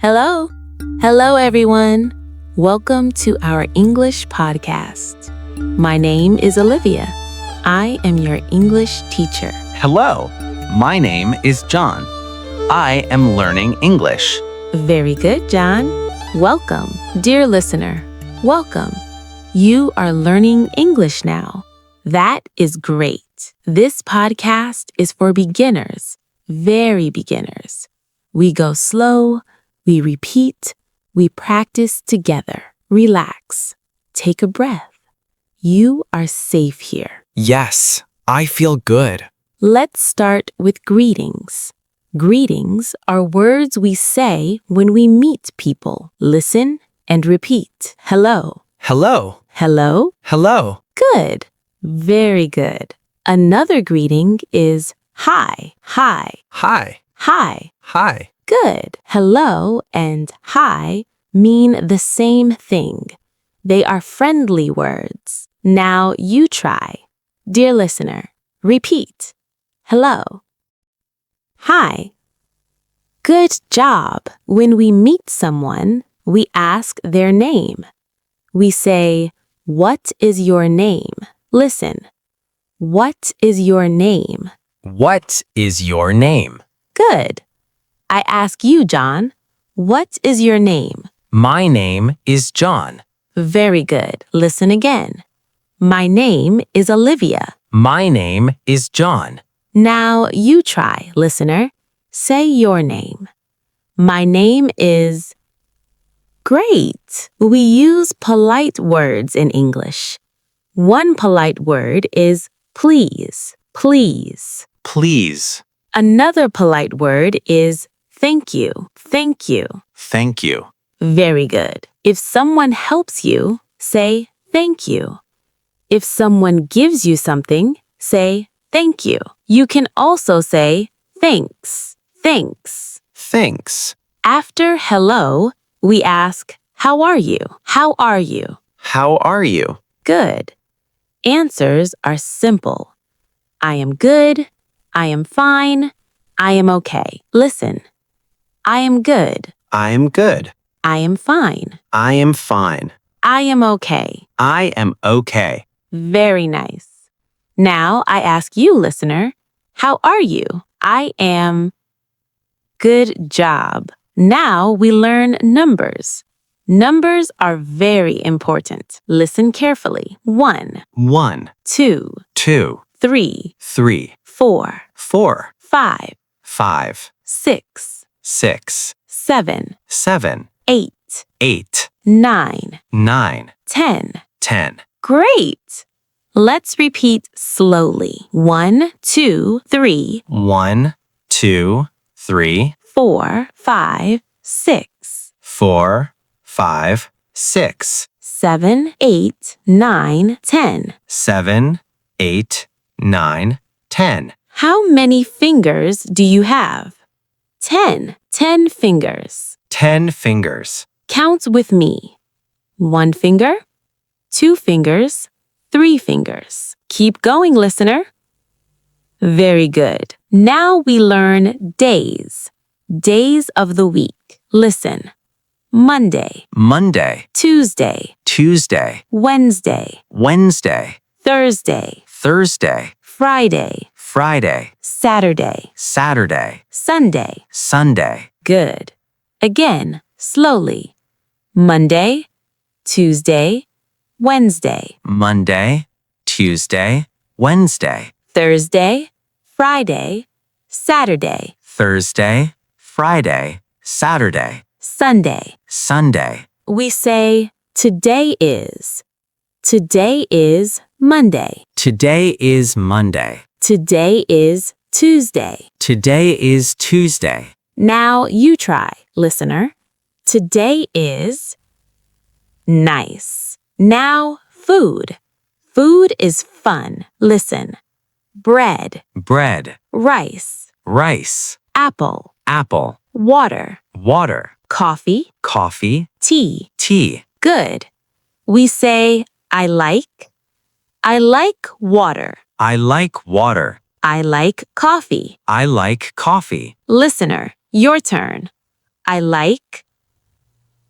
Hello. Hello, everyone. Welcome to our English podcast. My name is Olivia. I am your English teacher. Hello, my name is John. I am learning English. Very good, John. Welcome, dear listener. Welcome. You are learning English now. That is great. This podcast is for beginners, very beginners. We go slow, we repeat, we practice together. Relax. Take a breath. You are safe here. Yes, I feel good. Let's start with greetings. Greetings are words we say when we meet people. Listen and repeat. Hello. Hello. Hello. Hello. Good. Very good. Another greeting is hi. Hi. Hi. Hi. Hi. Good. Hello and hi mean the same thing. They are friendly words. Now you try. Dear listener, repeat. Hello. Hi. Good job. When we meet someone, we ask their name. We say, "What is your name?" Listen. What is your name? What is your name? Good. I ask you, John, what is your name? My name is John. Very good. Listen again. My name is Olivia. My name is John. Now you try, listener. Say your name. My name is... Great. We use polite words in English. One polite word is please. Please. Please. Another polite word is thank you. Thank you. Thank you. Very good. If someone helps you, say thank you. If someone gives you something, say thank you. You can also say thanks. Thanks. Thanks. After hello, we ask, how are you? How are you? How are you? Good. Answers are simple. I am good. I am fine. I am okay. Listen. I am good. I am good. I am fine. I am fine. I am okay. I am okay. Very nice. Now I ask you, listener, how are you? I am... Good job. Now we learn numbers. Numbers are very important. Listen carefully. 1, 1, 2, 2, 3, 3, 4, 4, 5, 5, 6, 6, 7, 7, 8, 8, 9, 9, 10. 10. Great! Let's repeat slowly. 1, 2, 3, 1, 2, 3, 4, 5, 6, 4, 5, 6, 7, 8, 9, 10. 7, 8, 9, 10. How many fingers do you have? 10. 10 fingers. 10 fingers. Count with me. 1 finger, 2 fingers, 3 fingers. Keep going, listener. Very good. Now we learn days. Days of the week. Listen. Monday, Monday, Tuesday, Tuesday, Wednesday, Wednesday, Thursday, Thursday, Friday, Friday, Saturday, Saturday, Sunday. Sunday. Good. Again, slowly. Monday, Tuesday, Wednesday, Monday, Tuesday, Wednesday, Thursday, Friday, Saturday, Thursday, Friday, Saturday, Sunday. Sunday. We say today is. Today is Monday. Today is Monday. Today is Tuesday. Today is Tuesday. Now you try, listener. Today is nice. Now food. Food is fun. Listen. Bread, Bread, rice, rice, apple, apple, water, water, coffee, coffee, tea. tea. Good. We say I like water. I like water. I like coffee. I like coffee. Listener, your turn. I like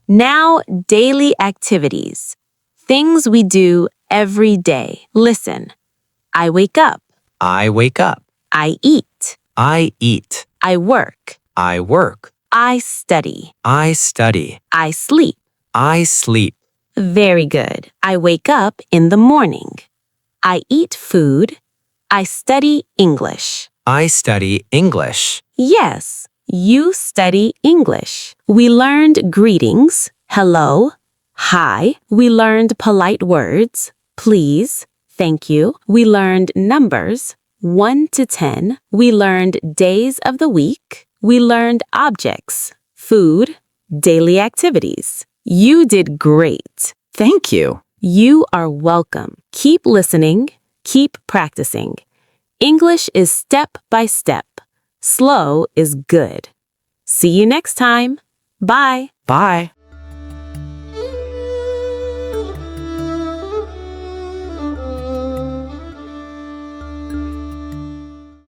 Now, daily activities. Things we do every day. Listen. I wake up. I wake up. I eat. I eat. I work. I work. I study. I study. I sleep. I sleep. Very good. I wake up in the morning. I eat food. I study English. I study English. Yes, you study English. We learned greetings, hello, hi. We learned polite words, please, thank you. We learned numbers, 1 to 10. We learned days of the week. We learned objects, food, daily activities. You did great. Thank you. You are welcome. Keep listening, keep practicing. English is step by step. Slow is good. See you next time. Bye. Bye.